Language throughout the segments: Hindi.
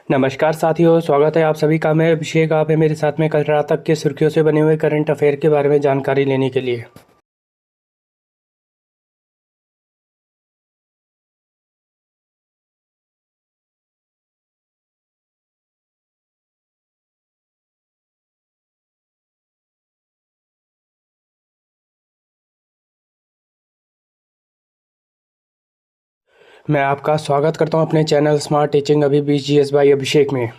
नमस्कार साथियों, स्वागत है आप सभी का। मैं अभिषेक, आप है मेरे साथ में कल रात तक के सुर्खियों से बने हुए करंट अफेयर के बारे में जानकारी लेने के लिए। मैं आपका स्वागत करता हूं अपने चैनल स्मार्ट टीचिंग अभी 20 GS बाई अभिषेक में।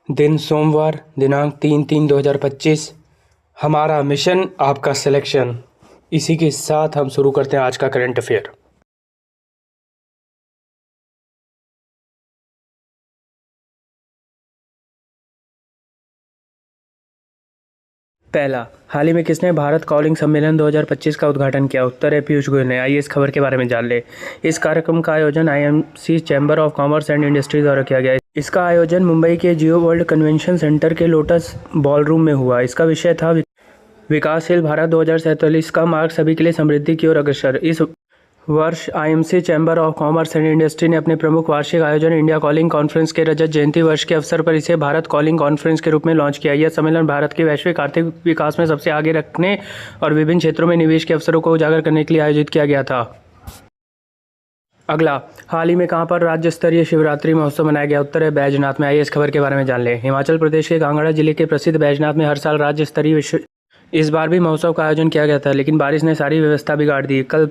दिन सोमवार, दिनांक 3/3/2025। हमारा मिशन आपका सिलेक्शन। इसी के साथ हम शुरू करते हैं आज का करंट अफेयर। पहला, हाल ही में किसने भारत कॉलिंग सम्मेलन 2025 का उद्घाटन किया? उत्तर है पीयूष गोयल ने। आइए इस खबर के बारे में जान ले। इस कार्यक्रम का आयोजन IMC chamber of commerce and industry द्वारा किया गया। इसका आयोजन मुंबई के जियो वर्ल्ड कन्वेंशन सेंटर के लोटस बॉलरूम में हुआ। इसका विषय था विकासशील भारत 2047 का मार्ग सभी के लिए समृद्धि की ओर अग्रसर। इस वर्ष IMC chamber of commerce and industry ने अपने प्रमुख वार्षिक आयोजन इंडिया कॉलिंग कॉन्फ्रेंस के रजत जयंती वर्ष के अवसर पर इसे भारत कॉलिंग कॉन्फ्रेंस के रूप में लॉन्च किया। यह सम्मेलन भारत के वैश्विक आर्थिक विकास में सबसे आगे रखने और विभिन्न क्षेत्रों में निवेश के अवसरों को उजागर करने के लिए आयोजित किया गया था। अगला, हाल ही में कहां पर राज्य स्तरीय शिवरात्रि महोत्सव मनाया गया? उत्तर है बैजनाथ में। आइए इस खबर के बारे में जान लें। हिमाचल प्रदेश के कांगड़ा जिले के प्रसिद्ध बैजनाथ में हर साल राज्य स्तरीय इस बार भी महोत्सव का आयोजन किया गया था, लेकिन बारिश ने सारी व्यवस्था बिगाड़ दी। कल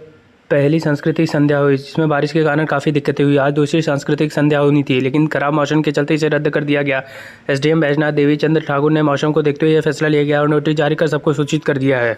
पहली सांस्कृतिक संध्या हुई, जिसमें बारिश के कारण काफ़ी दिक्कतें हुई। आज दूसरी सांस्कृतिक संध्या होनी थी, लेकिन खराब मौसम के चलते इसे रद्द कर दिया गया। SDM बैजनाथ देवी चंद्र ठाकुर ने मौसम को देखते हुए यह फैसला लिया गया और नोटिस जारी कर सबको सूचित कर दिया है।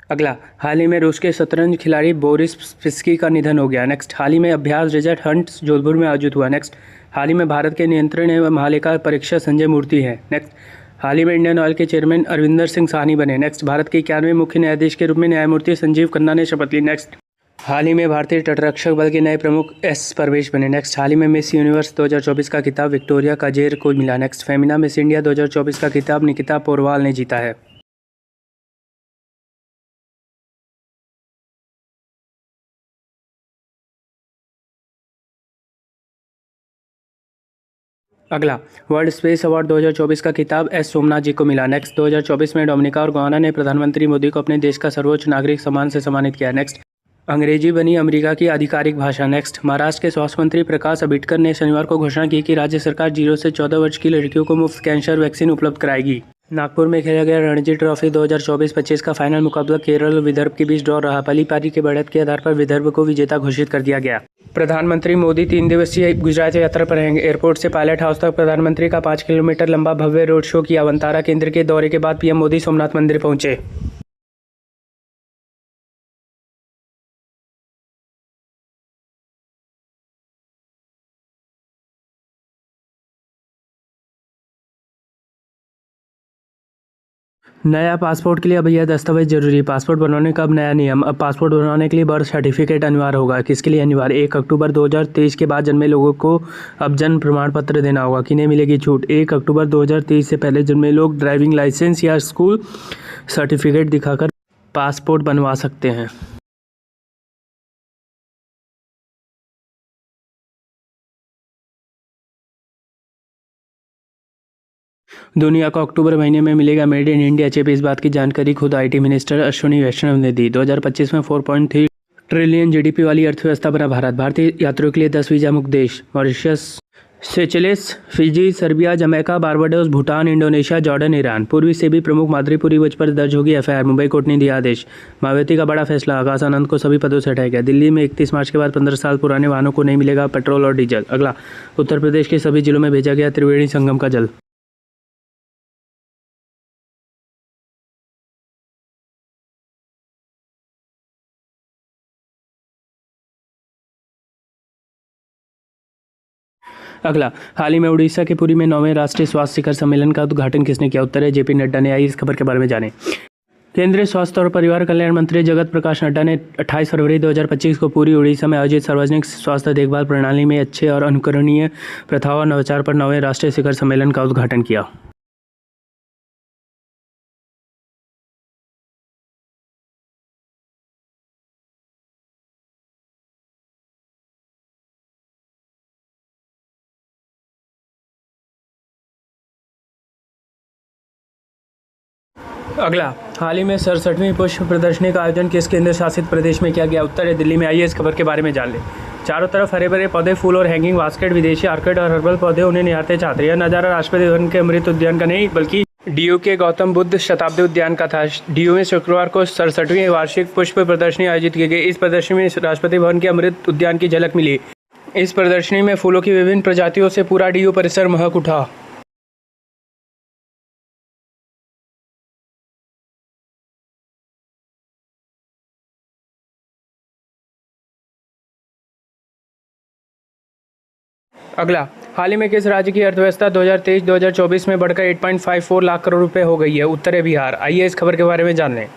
अगला, हाल ही में रूस के शतरंज खिलाड़ी बोरिस स्पिस्की का निधन हो गया। नेक्स्ट, हाल ही में अभ्यास रिजल्ट हंट्स जोधपुर में आयोजित हुआ। नेक्स्ट, हाल ही में भारत के नियंत्रण एवं महालेखा परीक्षक संजय मूर्ति हैं। नेक्स्ट, हाल ही में इंडियन ऑयल के चेयरमैन अरविंदर सिंह साहनी बने। नेक्स्ट, भारत के 91वें मुख्य न्यायाधीश के रूप में न्यायमूर्ति संजीव खन्ना ने शपथ ली। नेक्स्ट, हाल ही में भारतीय तटरक्षक बल के नए प्रमुख S परवेश बने। नेक्स्ट, हाल ही में मिस यूनिवर्स 2024 का खिताब विक्टोरिया काजेर को मिला। नेक्स्ट, फेमिना मिस इंडिया 2024 का खिताब निकिता पोरवाल ने जीता है। अगला, वर्ल्ड स्पेस अवार्ड 2024 का खिताब S सोमनाथ जी को मिला। नेक्स्ट, 2024 में डोमिनिका और गुयाना ने प्रधानमंत्री मोदी को अपने देश का सर्वोच्च नागरिक सम्मान से सम्मानित किया। नेक्स्ट, अंग्रेजी बनी अमेरिका की आधिकारिक भाषा। नेक्स्ट, महाराष्ट्र के स्वास्थ्य मंत्री प्रकाश आंबेडकर ने शनिवार को घोषणा की कि राज्य सरकार 0 से 14 वर्ष की लड़कियों को मुफ्त कैंसर वैक्सीन उपलब्ध कराएगी। नागपुर में खेला गया रणजी ट्रॉफी 2024-25 का फाइनल मुकाबला केरल और विदर्भ के बीच ड्रॉ रहा। पहली पारी के बढ़त के आधार पर विदर्भ को विजेता घोषित कर दिया गया। प्रधानमंत्री मोदी 3 दिवसीय गुजरात यात्रा पर रहेंगे। एयरपोर्ट से पायलट हाउस तक प्रधानमंत्री का 5 किलोमीटर लंबा भव्य रोड शो किया। वंतारा केंद्र के दौरे के बाद PM मोदी सोमनाथ मंदिर पहुंचे। नया पासपोर्ट के लिए अब यह दस्तावेज जरूरी। पासपोर्ट बनवाने का अब नया नियम। अब पासपोर्ट बनवाने के लिए बर्थ सर्टिफिकेट अनिवार्य होगा। किसके लिए अनिवार्य? 1 अक्टूबर 2023 के बाद जन्मे लोगों को अब जन्म प्रमाण पत्र देना होगा। किन्हें मिलेगी छूट? 1 अक्टूबर 2023 से पहले जन्मे लोग ड्राइविंग लाइसेंस या स्कूल सर्टिफिकेट दिखाकर पासपोर्ट बनवा सकते हैं। दुनिया को अक्टूबर महीने में मिलेगा मेड इन इंडिया चिप। इस बात की जानकारी खुद IT मिनिस्टर अश्विनी वैष्णव ने दी। 2025 में 4.3 ट्रिलियन GDP वाली अर्थव्यवस्था बना भारत। भारतीय यात्रियों के लिए 10 वीजा मुक्त देश। Mauritius, Seychelles, Fiji, Serbia, Jamaica, Barbados, Bhutan, Indonesia, Jordan, Iran. पूर्वी से भी प्रमुख मादरी वज पर दर्ज होगी FIR। मुंबई कोर्ट ने दिया आदेश। मायावती का बड़ा फैसला, आकाश आनंद को सभी पदों से हटाया गया। दिल्ली में 31 मार्च के बाद 15 साल पुराने वाहनों को नहीं मिलेगा पेट्रोल और डीजल। अगला, उत्तर प्रदेश के सभी जिलों में भेजा गया त्रिवेणी संगम का जल। अगला, हाल ही में उड़ीसा के पुरी में 9वें राष्ट्रीय स्वास्थ्य शिखर सम्मेलन का उद्घाटन किसने किया? उत्तर है जेपी नड्डा ने। आई इस खबर के बारे में जाने। केंद्रीय स्वास्थ्य और परिवार कल्याण मंत्री जगत प्रकाश नड्डा ने 28 फरवरी 2025 को पूरी उड़ीसा में आयोजित सार्वजनिक स्वास्थ्य देखभाल प्रणाली में अच्छे और अनुकरणीय प्रथाओं और नवाचार पर 9वें राष्ट्रीय शिखर सम्मेलन का उद्घाटन किया। अगला, हाल ही में 67वीं पुष्प प्रदर्शनी का आयोजन किस केंद्र शासित प्रदेश में किया गया? उत्तर है दिल्ली में। आइए इस खबर के बारे में जान लें। चारों तरफ हरे भरे पौधे, फूल और हैंगिंग बास्केट, विदेशी ऑर्किड और हर्बल पौधे उन्हें निहारते चाहते। यह नज़ारा राष्ट्रपति भवन के अमृत उद्यान का नहीं बल्कि डीयू के गौतम बुद्ध शताब्दी उद्यान का था। डीयू में शुक्रवार को 67वीं वार्षिक पुष्प प्रदर्शनी आयोजित की गई। इस प्रदर्शनी में राष्ट्रपति भवन के अमृत उद्यान की झलक मिली। इस प्रदर्शनी में फूलों की विभिन्न प्रजातियों से पूरा डीयू परिसर महक उठा। अगला, हाल ही में किस राज्य की अर्थव्यवस्था 2023-2024 में बढ़कर 8.54 लाख करोड़ रुपए हो गई है? उत्तर है बिहार। आइए इस खबर के बारे में जान लें।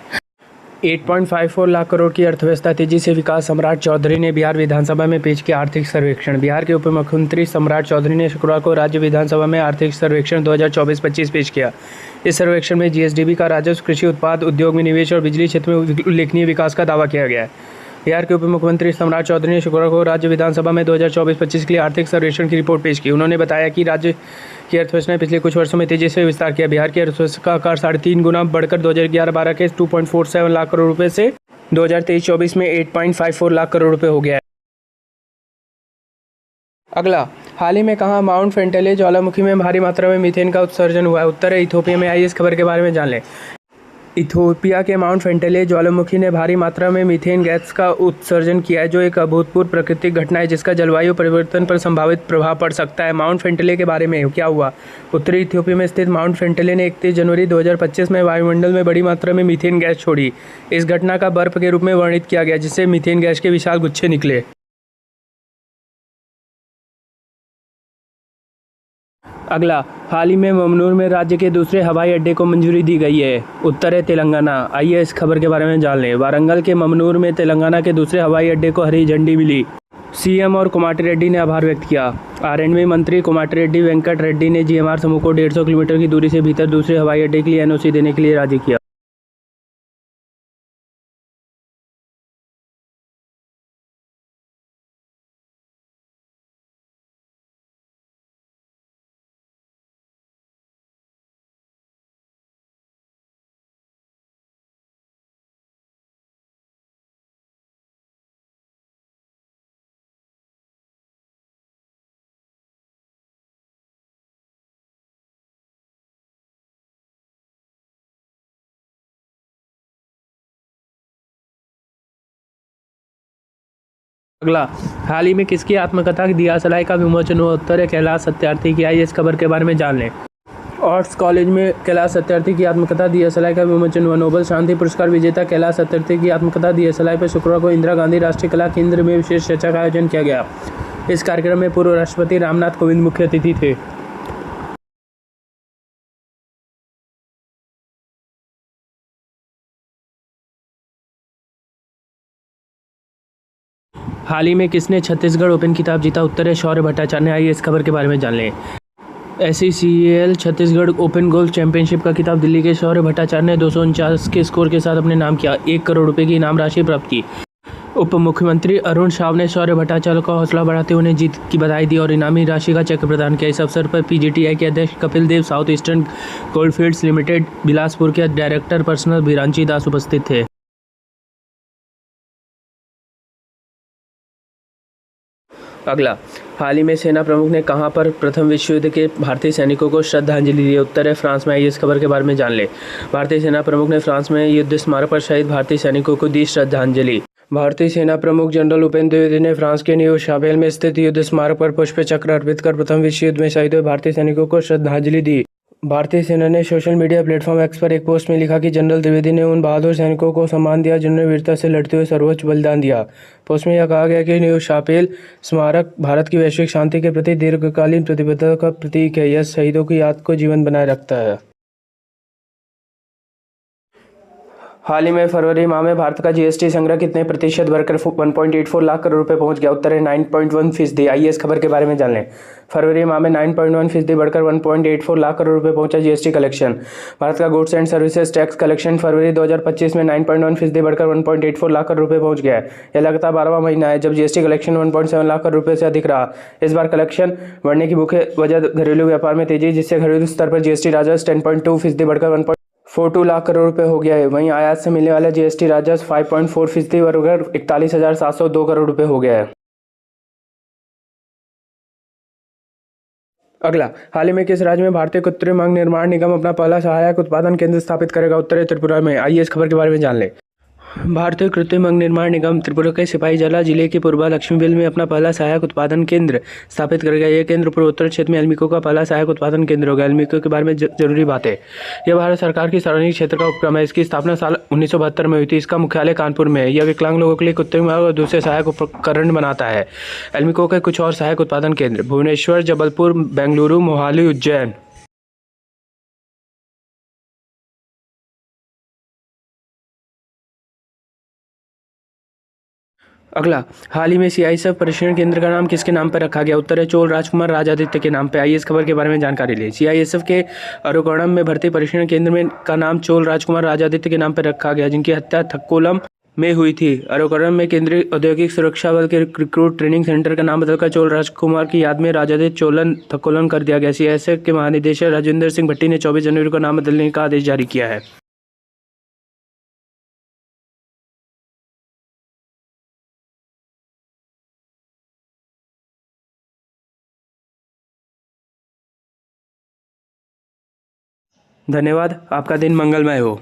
8.54 लाख करोड़ की अर्थव्यवस्था तेजी से विकास। सम्राट चौधरी ने बिहार विधानसभा में पेश किया आर्थिक सर्वेक्षण। बिहार के उप मुख्यमंत्री सम्राट चौधरी ने शुक्रवार को राज्य विधानसभा में आर्थिक सर्वेक्षण 2024-25 पेश किया। इस सर्वेक्षण में जीएसडीपी का राजस्व, कृषि उत्पाद, उद्योग में निवेश और बिजली क्षेत्र में उल्लेखनीय विकास का दावा किया गया है। बिहार के उप मुख्यमंत्री सम्राट चौधरी ने शुक्रवार को राज्य विधानसभा में 2024-25 के लिए आर्थिक सर्वेक्षण की रिपोर्ट पेश की। उन्होंने बताया कि राज्य की अर्थव्यवस्था ने पिछले कुछ वर्षों में तेजी से विस्तार किया। बिहार की अर्थव्यवस्था का आकार 3.5 गुना बढ़कर 2011-12 के 2.47 लाख करोड़ रुपए से 2023-24 में 8.54 लाख करोड़ रुपए हो गया है। अगला, हाल ही में कहाँ माउंट फेंटेले ज्वालामुखी में भारी मात्रा में मीथेन का उत्सर्जन हुआ है? उत्तर है इथियोपिया में। आइए इस खबर के बारे में जान लें। इथियोपिया के माउंट फेंटेले ज्वालामुखी ने भारी मात्रा में मीथेन गैस का उत्सर्जन किया है, जो एक अभूतपूर्व प्राकृतिक घटना है जिसका जलवायु परिवर्तन पर संभावित प्रभाव पड़ सकता है। माउंट फेंटेले के बारे में क्या हुआ? उत्तरी इथियोपिया में स्थित माउंट फेंटेले ने 31 जनवरी 2025 में वायुमंडल में बड़ी मात्रा में मीथेन गैस छोड़ी। इस घटना का बर्फ के रूप में वर्णित किया गया, जिससे मीथेन गैस के विशाल गुच्छे निकले। अगला, हाल ही में ममनूर में राज्य के दूसरे हवाई अड्डे को मंजूरी दी गई है। उत्तर है तेलंगाना। आइए इस खबर के बारे में जान लें। वारंगल के ममनूर में तेलंगाना के दूसरे हवाई अड्डे को हरी झंडी मिली। सीएम और कोमाटी रेड्डी ने आभार व्यक्त किया। आरएंडबी मंत्री कोमाटी रेड्डी वेंकट रेड्डी ने जीएमआर समूह को 150 किलोमीटर की दूरी से भीतर दूसरे हवाई अड्डे के लिए एनओसी देने के लिए राजी किया। अगला, हाल ही में किसकी आत्मकथा दिया सलाई का विमोचन हुआ? उत्तर है कैलाश सत्यार्थी की। आइए इस खबर के बारे में जान लें। आर्ट्स कॉलेज में कैलाश सत्यार्थी की आत्मकथा दिया सलाई का विमोचन हुआ। नोबेल शांति पुरस्कार विजेता कैलाश सत्यार्थी की आत्मकथा दिया सलाई पर शुक्रवार को इंदिरा गांधी राष्ट्रीय कला केंद्र में विशेष चर्चा का आयोजन किया गया। इस कार्यक्रम में पूर्व राष्ट्रपति रामनाथ कोविंद मुख्य अतिथि थे। हाल ही में किसने छत्तीसगढ़ ओपन खिताब जीता? उत्तर है शौर्य भट्टाचार्य ने। आइए इस खबर के बारे में जान लें। SECL Chhattisgarh open golf championship का खिताब दिल्ली के शौर्य भट्टाचार्य ने 249 के स्कोर के साथ अपने नाम किया। 1 करोड़ रुपए की इनाम राशि प्राप्त की। उप मुख्यमंत्री अरुण साव ने शौर्य भट्टाचार्य का हौसला बढ़ाते हुए उन्हें जीत की बधाई दी और इनामी राशि का चेक प्रदान किया। इस अवसर पर PGTI के अध्यक्ष Kapil Dev, south eastern गोल्डफील्ड्स limited Bilaspur के डायरेक्टर पर्सनल बिरांची दास उपस्थित थे। अगला, हाल ही में सेना प्रमुख ने कहां पर प्रथम विश्व युद्ध के भारतीय सैनिकों को श्रद्धांजलि दी? उत्तर है फ्रांस में। आइए इस खबर के बारे में जान ले। भारतीय सेना प्रमुख ने फ्रांस में युद्ध स्मारक पर शहीद भारतीय सैनिकों को दी श्रद्धांजलि। भारतीय सेना प्रमुख जनरल उपेंद्र द्विवेदी ने फ्रांस के न्यू शापेल में स्थित युद्ध स्मारक पर पुष्प चक्र अर्पित कर प्रथम विश्व युद्ध में शहीद हुए भारतीय सैनिकों को श्रद्धांजलि दी। भारतीय सेना ने सोशल मीडिया प्लेटफॉर्म एक्स पर एक पोस्ट में लिखा कि जनरल द्विवेदी ने उन बहादुर सैनिकों को सम्मान दिया जिन्होंने वीरता से लड़ते हुए सर्वोच्च बलिदान दिया। पोस्ट में यह कहा गया कि न्यू शापेल स्मारक भारत की वैश्विक शांति के प्रति दीर्घकालीन प्रतिबद्धता का प्रतीक है। यह शहीदों की याद को जीवन बनाए रखता है। हाल ही में फरवरी माह में भारत का जीएसटी संग्रह कितने प्रतिशत बढ़कर 1.84 लाख करोड़ रुपए पहुंच गया? उत्तर है 9.1%। आइए इस खबर के बारे में जान लें। फरवरी माह में 9.1% बढ़कर 1.84 लाख करोड़ रुपए पहुंचा जीएसटी कलेक्शन। भारत का goods and services tax collection फरवरी 2025 में 9.1% बढ़कर 1.84 लाख करोड़ रुपए पहुंच गया है। यह लगातार 12वां महीना है जब जीएसटी कलेक्शन 1.7 लाख करोड़ रुपए से अधिक रहा। इस बार कलेक्शन बढ़ने की मुख्य वजह घरेलू व्यापार में तेजी, जिससे घरेलू स्तर पर जीएसटी राजस्व 10.2% बढ़कर 1.42 लाख करोड़ रुपए हो गया है। वहीं आयात से मिलने वाला जीएसटी राजस्व 5.4% बढ़कर 41,702 करोड़ रुपए हो गया है। अगला, हाल ही में किस राज्य में भारतीय कृत्रिम अंग निर्माण निगम अपना पहला सहायक उत्पादन केंद्र स्थापित करेगा? उत्तर है त्रिपुरा में। आइए इस खबर के बारे में जान लें। भारतीय कृत्रिम अंग निर्माण निगम त्रिपुरा के सिपाहीजला जिले के पूर्वा लक्ष्मीबिल में अपना पहला सहायक उत्पादन केंद्र स्थापित करेगा। यह केंद्र पूर्वोत्तर क्षेत्र में एल्मिको का पहला सहायक उत्पादन केंद्र होगा। एल्मिको के बारे में जरूरी बातें। यह भारत सरकार की सार्वजनिक क्षेत्र का उपक्रम है। इसकी स्थापना साल 1972 में हुई थी। इसका मुख्यालय कानपुर में है। यह विकलांग लोगों के लिए कृत्रिम अंग और दूसरे सहायक उपकरण बनाता है। एल्मिको के कुछ और सहायक उत्पादन केंद्र भुवनेश्वर, जबलपुर, बेंगलुरु, मोहाली, उज्जैन। अगला, हाल ही में सीआईएसएफ प्रशिक्षण केंद्र का नाम किसके नाम पर रखा गया? उत्तर है चोल राजकुमार राजादित्य के नाम पर। आइए इस खबर के बारे में जानकारी लें। सीआईएसएफ के अरोकणम में भर्ती प्रशिक्षण केंद्र में का नाम चोल राजकुमार राजादित्य के नाम पर रखा गया, जिनकी हत्या थक्कोलम में हुई थी। अरोकणम में केंद्रीय औद्योगिक सुरक्षा बल के रिक्रूट ट्रेनिंग सेंटर का नाम बदलकर चोल राजकुमार की याद में राजादित्य चोलन थक्कोलम कर दिया गया। सीआईएसएफ के महानिदेशक राजेंद्र सिंह भट्टी ने 24 जनवरी को नाम बदलने का आदेश जारी किया है। धन्यवाद। आपका दिन मंगलमय हो।